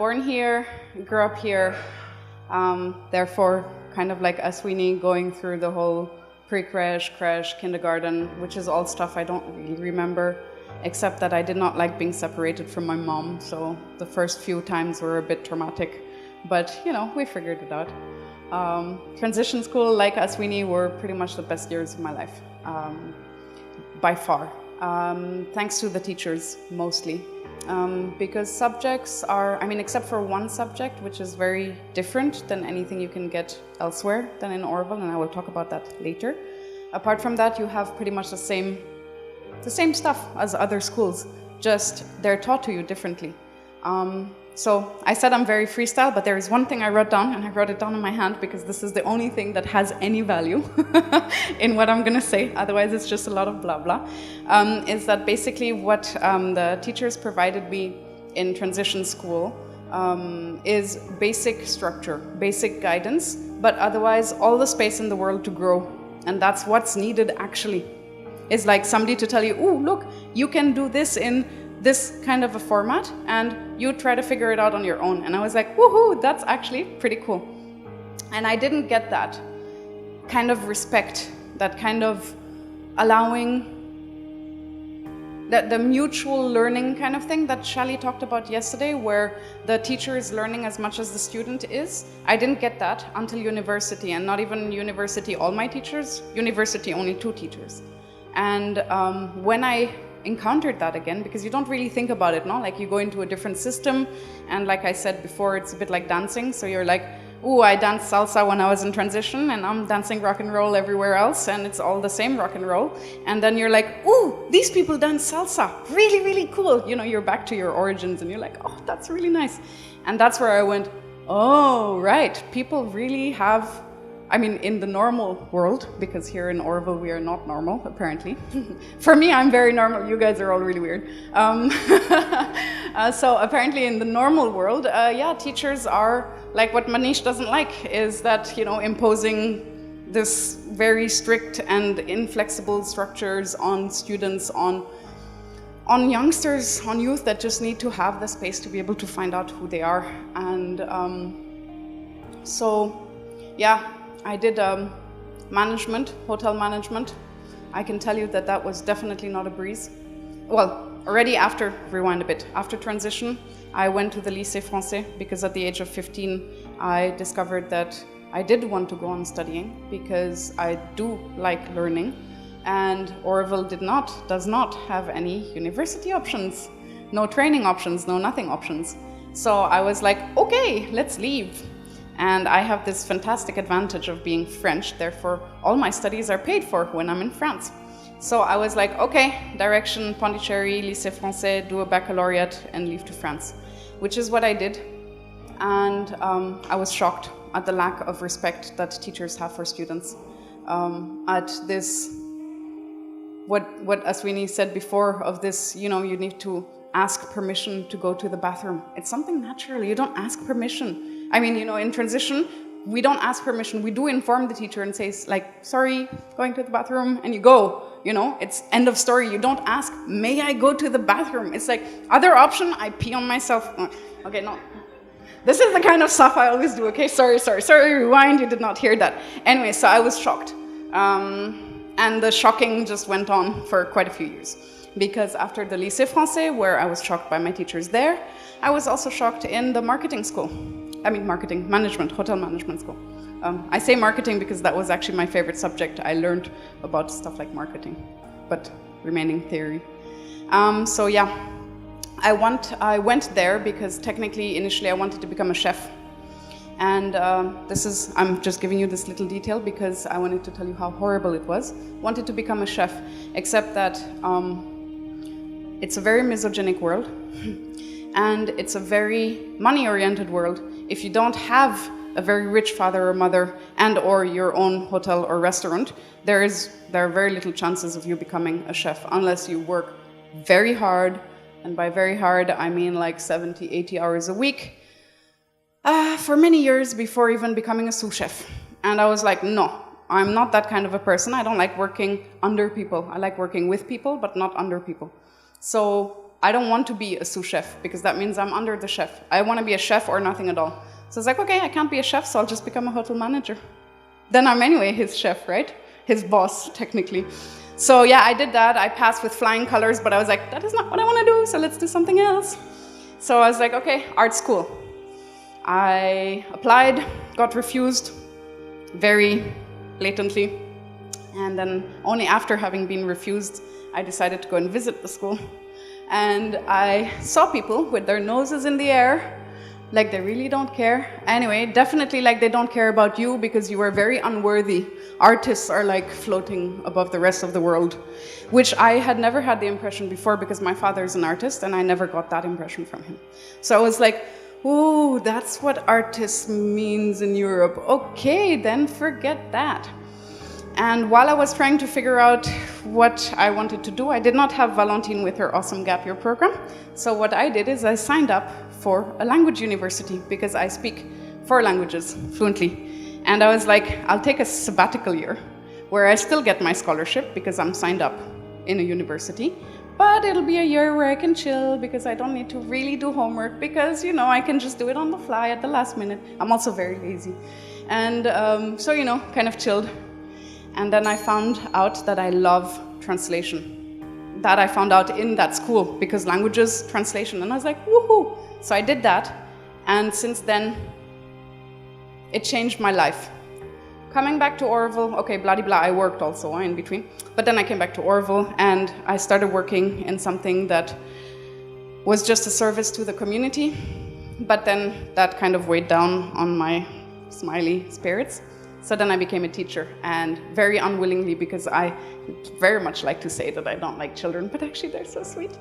born here, grew up here, therefore kind of like Aswini going through the whole pre-creche, creche, kindergarten, which is all stuff I don't really remember, except that I did not like being separated from my mom, so the first few times were a bit traumatic, but you know, we figured it out. Transition school, like Aswini, were pretty much the best years of my life, by far. Thanks to the teachers, mostly. Because subjects are, I mean, except for one subject, which is very different than anything you can get elsewhere than in Auroville, and I will talk about that later. Apart from that, you have pretty much the same stuff as other schools, just they're taught to you differently. So I said I'm very freestyle, but there is one thing I wrote down, and I wrote it down in my hand because this is the only thing that has any value in what I'm gonna say, otherwise it's just a lot of blah blah, is that basically what the teachers provided me in transition school is basic structure, basic guidance, but otherwise all the space in the world to grow, and that's what's needed actually. It's like somebody to tell you, oh look, you can do this in this kind of a format, and you try to figure it out on your own. And I was like, woohoo, that's actually pretty cool. And I didn't get that kind of respect, that kind of allowing, that the mutual learning kind of thing that Shali talked about yesterday, where the teacher is learning as much as the student is. I didn't get that until university, and not even university all my teachers, university only 2 teachers. And when I encountered that again, because you don't really think about it, no? Like you go into a different system, and like I said before, it's a bit like dancing. So you're like, ooh, I danced salsa when I was in transition, and I'm dancing rock and roll everywhere else, and it's all the same rock and roll. And then you're like, ooh, these people dance salsa, really, really cool. You know, you're back to your origins, and you're like, oh, that's really nice. And that's where I went, oh, right, people really have, I mean, in the normal world, because here in Auroville we are not normal, apparently. For me, I'm very normal. You guys are all really weird. So apparently in the normal world, yeah, teachers are, like what Manish doesn't like, is that, you know, imposing this very strict and inflexible structures on students, on youngsters, on youth that just need to have the space to be able to find out who they are. And so, yeah, I did management, hotel management. I can tell you that that was definitely not a breeze. Well, already after, rewind a bit, after transition, I went to the Lycée Français because at the age of 15, I discovered that I did want to go on studying because I do like learning, and Auroville does not have any university options, no training options, no nothing options. So I was like, okay, let's leave. And I have this fantastic advantage of being French, therefore all my studies are paid for when I'm in France. So I was like, okay, direction Pondicherry, Lycée Français, do a baccalaureate and leave to France, which is what I did. And I was shocked at the lack of respect that teachers have for students. At this, what Aswini said before of this, you know, you need to ask permission to go to the bathroom. It's something natural, you don't ask permission. I mean, you know, in transition, we don't ask permission. We do inform the teacher and say, like, sorry, going to the bathroom, and you go, you know, it's end of story. You don't ask, may I go to the bathroom? It's like, other option, I pee on myself. Okay, no. This is the kind of stuff I always do, okay? Sorry, rewind, you did not hear that. Anyway, so I was shocked. And the shocking just went on for quite a few years. Because after the Lycée Français, where I was shocked by my teachers there, I was also shocked in the marketing school. I mean marketing, management, hotel management school. I say marketing because that was actually my favorite subject. I learned about stuff like marketing, but remaining theory. So yeah, I went there because technically, initially I wanted to become a chef. And I'm just giving you this little detail because I wanted to tell you how horrible it was. Wanted to become a chef, except that it's a very misogynic world. And it's a very money-oriented world. If you don't have a very rich father or mother and or your own hotel or restaurant, there are very little chances of you becoming a chef unless you work very hard. And by very hard, I mean like 70, 80 hours a week for many years before even becoming a sous chef. And I was like, no, I'm not that kind of a person. I don't like working under people. I like working with people, but not under people. So I don't want to be a sous chef because that means I'm under the chef. I want to be a chef or nothing at all. So I was like, okay, I can't be a chef, so I'll just become a hotel manager. Then I'm anyway his chef, right? His boss, technically. So yeah, I did that. I passed with flying colors, but I was like, that is not what I want to do, so let's do something else. So I was like, okay, art school. I applied, got refused very blatantly. And then only after having been refused, I decided to go and visit the school. And I saw people with their noses in the air, like they really don't care. Anyway, definitely like they don't care about you because you are very unworthy. Artists are like floating above the rest of the world, which I had never had the impression before because my father is an artist and I never got that impression from him. So I was like, ooh, that's what artist means in Europe. Okay, then forget that. And while I was trying to figure out what I wanted to do, I did not have Valentine with her awesome gap year program. So what I did is I signed up for a language university because I speak 4 languages fluently. And I was like, I'll take a sabbatical year where I still get my scholarship because I'm signed up in a university. But it'll be a year where I can chill because I don't need to really do homework because, you know, I can just do it on the fly at the last minute. I'm also very lazy. And so, you know, kind of chilled. And then I found out that I love translation. That I found out in that school because languages, translation. And I was like, woohoo! So I did that. And since then, it changed my life. Coming back to Auroville, okay, blah, blah, I worked also in between. But then I came back to Auroville and I started working in something that was just a service to the community. But then that kind of weighed down on my smiley spirits. So then I became a teacher, and very unwillingly, because I very much like to say that I don't like children, but actually they're so sweet.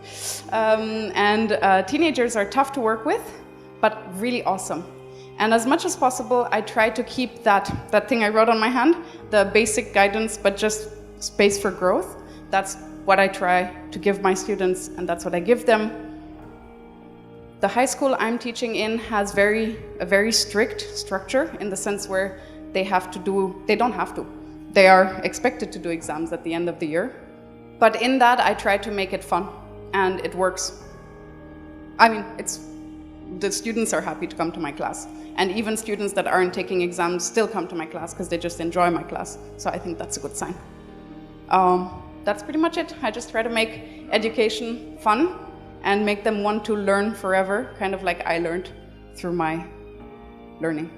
Teenagers are tough to work with, but really awesome. And as much as possible, I try to keep that thing I wrote on my hand, the basic guidance, but just space for growth. That's what I try to give my students, and that's what I give them. The high school I'm teaching in has a very strict structure in the sense where they don't have to. They are expected to do exams at the end of the year. But in that, I try to make it fun, and it works. I mean, the students are happy to come to my class. And even students that aren't taking exams still come to my class because they just enjoy my class. So I think that's a good sign. That's pretty much it. I just try to make education fun and make them want to learn forever, kind of like I learned through my learning.